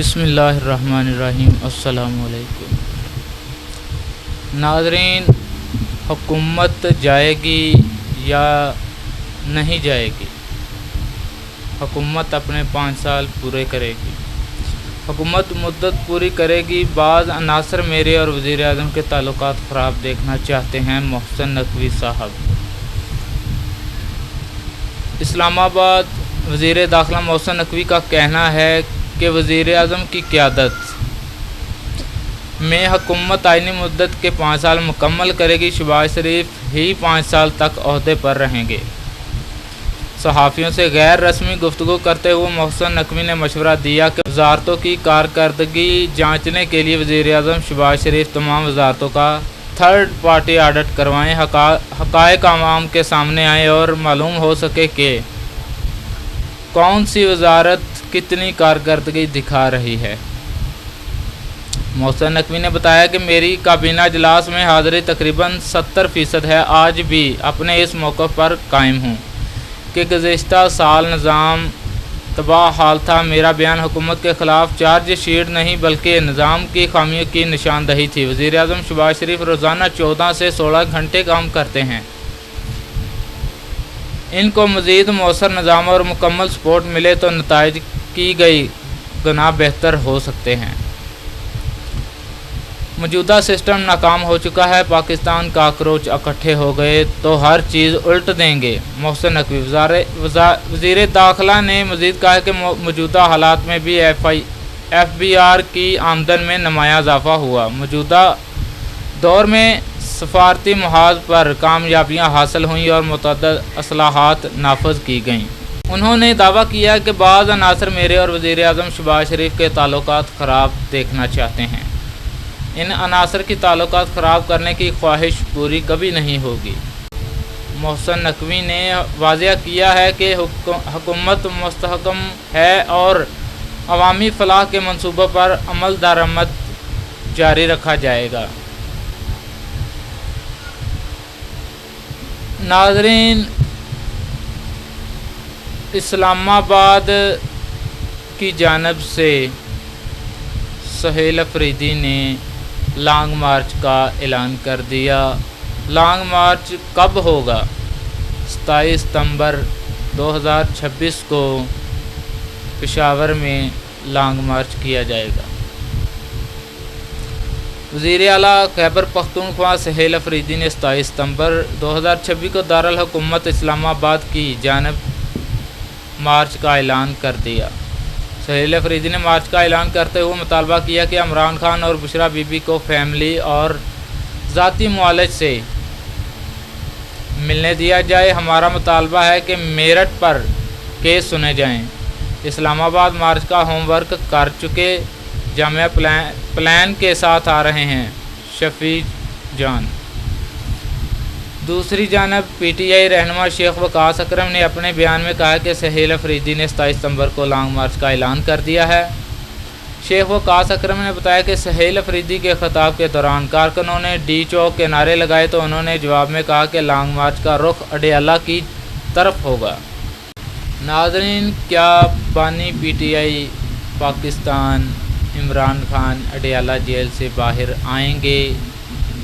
بسم اللہ الرحمن الرحیم۔ السلام علیکم ناظرین، حکومت جائے گی یا نہیں جائے گی؟ حکومت اپنے 5 سال پورے کرے گی۔ حکومت مدت پوری کرے گی۔ بعض عناصر میرے اور وزیر اعظم کے تعلقات خراب دیکھنا چاہتے ہیں: محسن نقوی صاحب۔ اسلام آباد وزیر داخلہ محسن نقوی کا کہنا ہے کہ وزیر اعظم کی قیادت میں حکومت آئینی مدت کے 5 سال مکمل کرے گی۔ شہباز شریف ہی 5 سال تک عہدے پر رہیں گے۔ صحافیوں سے غیر رسمی گفتگو کرتے ہوئے محسن نقوی نے مشورہ دیا کہ وزارتوں کی کارکردگی جانچنے کے لیے وزیر اعظم شہباز شریف تمام وزارتوں کا تھرڈ پارٹی آڈٹ کروائیں، حقائق عوام کے سامنے آئیں اور معلوم ہو سکے کہ کون سی وزارت کتنی کارکردگی دکھا رہی ہے۔ محسن نقوی نے بتایا کہ میری کابینہ اجلاس میں حاضری تقریباً 70% ہے۔ آج بھی اپنے اس موقع پر قائم ہوں کہ گزشتہ سال نظام تباہ حال تھا۔ میرا بیان حکومت کے خلاف چارج شیٹ نہیں بلکہ نظام کی خامیوں کی نشاندہی تھی۔ وزیر اعظم شہباز شریف روزانہ 14 سے 16 گھنٹے کام کرتے ہیں۔ ان کو مزید مؤثر نظام اور مکمل سپورٹ ملے تو نتائج کی گئی گنا بہتر ہو سکتے ہیں۔ موجودہ سسٹم ناکام ہو چکا ہے۔ پاکستان کاکروچ اکٹھے ہو گئے تو ہر چیز الٹ دیں گے: محسن نقوی۔ وزیر داخلہ نے مزید کہا کہ موجودہ حالات میں بھی ایف بی آر کی آمدن میں نمایاں اضافہ ہوا۔ موجودہ دور میں سفارتی محاذ پر کامیابیاں حاصل ہوئیں اور متعدد اصلاحات نافذ کی گئیں۔ انہوں نے دعویٰ کیا کہ بعض عناصر میرے اور وزیر اعظم شہباز شریف کے تعلقات خراب دیکھنا چاہتے ہیں۔ ان عناصر کی تعلقات خراب کرنے کی خواہش پوری کبھی نہیں ہوگی۔ محسن نقوی نے واضح کیا ہے کہ حکومت مستحکم ہے اور عوامی فلاح کے منصوبوں پر عمل درآمد جاری رکھا جائے گا۔ ناظرین، اسلام آباد کی جانب سے سہیل افریدی نے لانگ مارچ کا اعلان کر دیا۔ لانگ مارچ کب ہوگا؟ 27 ستمبر 2026 کو پشاور میں لانگ مارچ کیا جائے گا۔ وزیر اعلیٰ خیبر پختونخوا سہیل افریدی نے 27 ستمبر 2026 کو دارالحکومت اسلام آباد کی جانب مارچ کا اعلان کر دیا۔ سہیل افریدی نے مارچ کا اعلان کرتے ہوئے مطالبہ کیا کہ عمران خان اور بشریٰ بی بی کو فیملی اور ذاتی معالج سے ملنے دیا جائے۔ ہمارا مطالبہ ہے کہ میرٹ پر کیس سنے جائیں۔ اسلام آباد مارچ کا ہوم ورک کر چکے، جامعہ پلان کے ساتھ آ رہے ہیں: شفیع جان۔ دوسری جانب پی ٹی آئی رہنما شیخ وقاص اکرم نے اپنے بیان میں کہا کہ سہیل افریدی نے 27 ستمبر کو لانگ مارچ کا اعلان کر دیا ہے۔ شیخ وقاص اکرم نے بتایا کہ سہیل افریدی کے خطاب کے دوران کارکنوں نے ڈی چوک کے نعرے لگائے تو انہوں نے جواب میں کہا کہ لانگ مارچ کا رخ اڈیالہ کی طرف ہوگا۔ ناظرین، کیا بانی P T I Pakistan Imran Khan Adiala jail سے باہر آئیں گے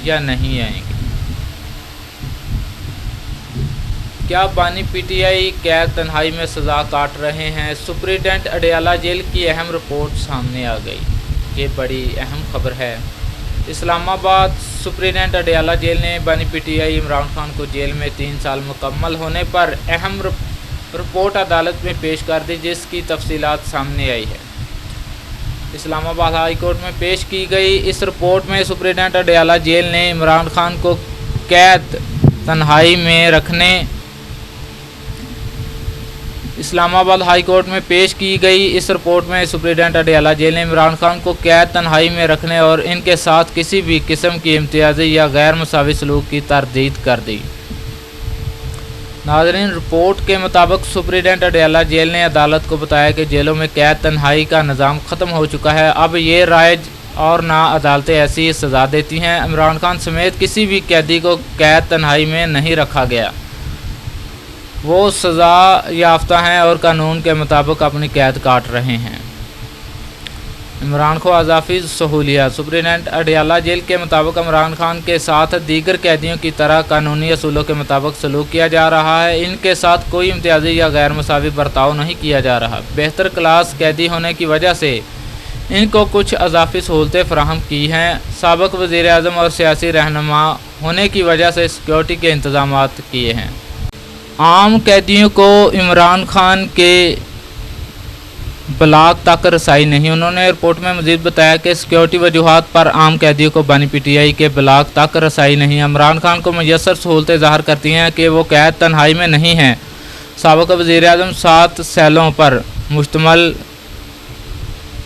یا نہیں آئیں گے؟ کیا بانی پی ٹی آئی قید تنہائی میں سزا کاٹ رہے ہیں؟ سپرنٹنڈنٹ اڈیالہ جیل کی اہم رپورٹ سامنے آ گئی۔ یہ بڑی اہم خبر ہے۔ اسلام آباد سپرنٹنڈنٹ اڈیالہ جیل نے بانی پی ٹی آئی عمران خان کو جیل میں 3 سال مکمل ہونے پر اہم رپورٹ عدالت میں پیش کر دی، جس کی تفصیلات سامنے آئی ہے۔ اسلام آباد ہائی کورٹ میں پیش کی گئی اس رپورٹ میں سپرنٹنڈنٹ اڈیالہ جیل نے عمران خان کو قید تنہائی میں رکھنے اسلام آباد ہائی کورٹ میں پیش کی گئی اس رپورٹ میں سپرنٹنڈنٹ اڈیالہ جیل نے عمران خان کو قید تنہائی میں رکھنے اور ان کے ساتھ کسی بھی قسم کی امتیازی یا غیر مساوی سلوک کی تردید کر دی۔ ناظرین، رپورٹ کے مطابق سپرنٹنڈنٹ اڈیالہ جیل نے عدالت کو بتایا کہ جیلوں میں قید تنہائی کا نظام ختم ہو چکا ہے۔ اب یہ رائج اور نہ عدالتیں ایسی سزا دیتی ہیں۔ عمران خان سمیت کسی بھی قیدی کو قید تنہائی میں نہیں رکھا گیا۔ وہ سزا یافتہ ہیں اور قانون کے مطابق اپنی قید کاٹ رہے ہیں۔ عمران کو اضافی سہولیات۔ سپرنٹینڈنٹ اڈیالہ جیل کے مطابق عمران خان کے ساتھ دیگر قیدیوں کی طرح قانونی اصولوں کے مطابق سلوک کیا جا رہا ہے، ان کے ساتھ کوئی امتیازی یا غیر مساوی برتاؤ نہیں کیا جا رہا۔ بہتر کلاس قیدی ہونے کی وجہ سے ان کو کچھ اضافی سہولتیں فراہم کی ہیں۔ سابق وزیر اعظم اور سیاسی رہنما ہونے کی وجہ سے سیکورٹی کے انتظامات کیے ہیں۔ عام قیدیوں کو عمران خان کے بلاگ تک رسائی نہیں۔ انہوں نے رپورٹ میں مزید بتایا کہ سیکورٹی وجوہات پر عام قیدیوں کو بانی پی ٹی آئی کے بلاگ تک رسائی نہیں۔ عمران خان کو میسر سہولتیں ظاہر کرتی ہیں کہ وہ قید تنہائی میں نہیں ہیں۔ سابق وزیر اعظم 7 سیلوں پر مشتمل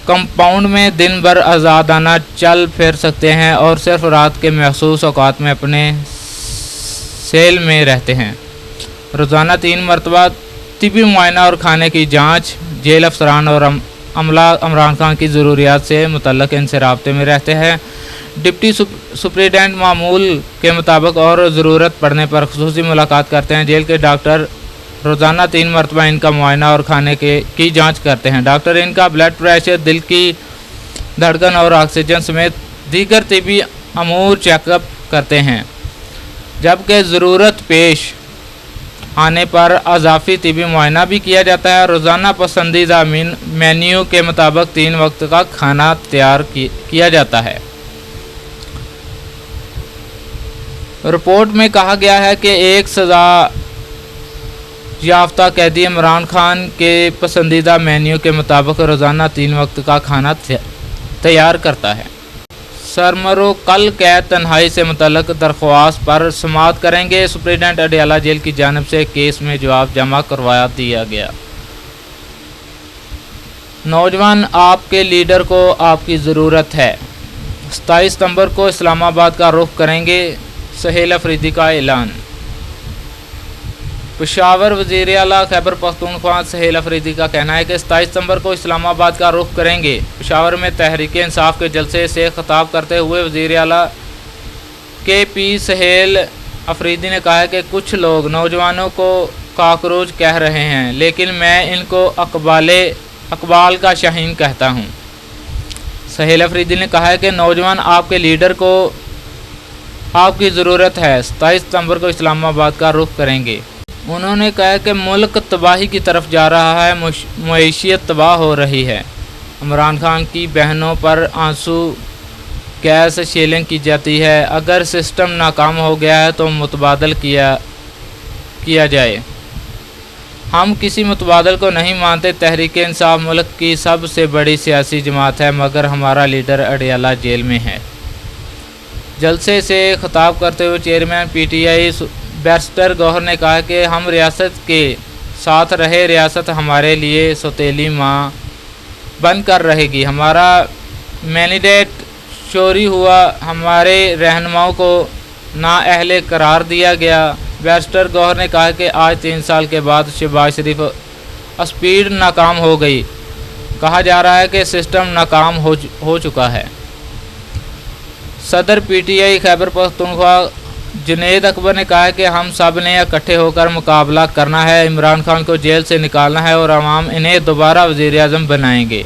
کمپاؤنڈ میں دن بھر آزادانہ چل پھر سکتے ہیں اور صرف رات کے مخصوص اوقات میں اپنے سیل میں رہتے ہیں۔ روزانہ 3 مرتبہ طبی معائنہ اور کھانے کی جانچ۔ جیل افسران اور عملہ عمران خان کی ضروریات سے متعلق ان سے رابطے میں رہتے ہیں۔ ڈپٹی سپرنٹینڈنٹ معمول کے مطابق اور ضرورت پڑنے پر خصوصی ملاقات کرتے ہیں۔ جیل کے ڈاکٹر روزانہ 3 مرتبہ ان کا معائنہ اور کھانے کی جانچ کرتے ہیں۔ ڈاکٹر ان کا بلڈ پریشر، دل کی دھڑکن اور آکسیجن سمیت دیگر طبی امور چیک اپ کرتے ہیں، جبکہ ضرورت پیش آنے پر اضافی طبی معائنہ بھی کیا جاتا ہے۔ روزانہ پسندیدہ مینیو کے مطابق 3 وقت کا کھانا تیار کیا جاتا ہے۔ رپورٹ میں کہا گیا ہے کہ ایک سزا یافتہ قیدی عمران خان کے پسندیدہ مینیو کے مطابق روزانہ 3 وقت کا کھانا تیار کرتا ہے۔ سرمرو کل قید تنہائی سے متعلق درخواست پر سماعت کریں گے۔ سپرنٹینڈنٹ اڈیالہ جیل کی جانب سے کیس میں جواب جمع کروا دیا گیا۔ نوجوان آپ کے لیڈر کو آپ کی ضرورت ہے۔ 27 ستمبر کو اسلام آباد کا رخ کریں گے، سہیل افریدی کا اعلان۔ پشاور وزیر اعلیٰ خیبر پختونخوا سہیل افریدی کا کہنا ہے کہ 27 ستمبر کو اسلام آباد کا رخ کریں گے۔ پشاور میں تحریک انصاف کے جلسے سے خطاب کرتے ہوئے وزیر اعلیٰ کے پی سہیل افریدی نے کہا کہ کچھ لوگ نوجوانوں کو کاکروچ کہہ رہے ہیں، لیکن میں ان کو اقبال کا شاہین کہتا ہوں۔ سہیل افریدی نے کہا کہ نوجوان آپ کے لیڈر کو آپ کی ضرورت ہے، 27 ستمبر کو اسلام آباد کا رخ کریں گے۔ انہوں نے کہا کہ ملک تباہی کی طرف جا رہا ہے، معیشت تباہ ہو رہی ہے۔ عمران خان کی بہنوں پر آنسو گیس شیلنگ کی جاتی ہے۔ اگر سسٹم ناکام ہو گیا ہے تو متبادل کیا جائے۔ ہم کسی متبادل کو نہیں مانتے۔ تحریک انصاف ملک کی سب سے بڑی سیاسی جماعت ہے، مگر ہمارا لیڈر اڈیالہ جیل میں ہے۔ جلسے سے خطاب کرتے ہوئے chairman P T I barrister Gohar نے کہا کہ ہم ریاست کے ساتھ رہے، ریاست ہمارے لیے سوتیلی ماں بن کر رہے گی۔ ہمارا مینڈیٹ چوری ہوا، ہمارے رہنماؤں کو نااہل قرار دیا گیا۔ بیرسٹر گوہر نے کہا کہ آج 3 سال کے بعد شہباز شریف اسپیڈ ناکام ہو گئی۔ کہا جا رہا ہے کہ سسٹم ناکام ہو چکا ہے۔ صدر پی ٹی آئی خیبر پختونخوا جنید اکبر نے کہا کہ ہم سب نے اکٹھے ہو کر مقابلہ کرنا ہے، عمران خان کو جیل سے نکالنا ہے اور عوام انہیں دوبارہ وزیر اعظم بنائیں گے۔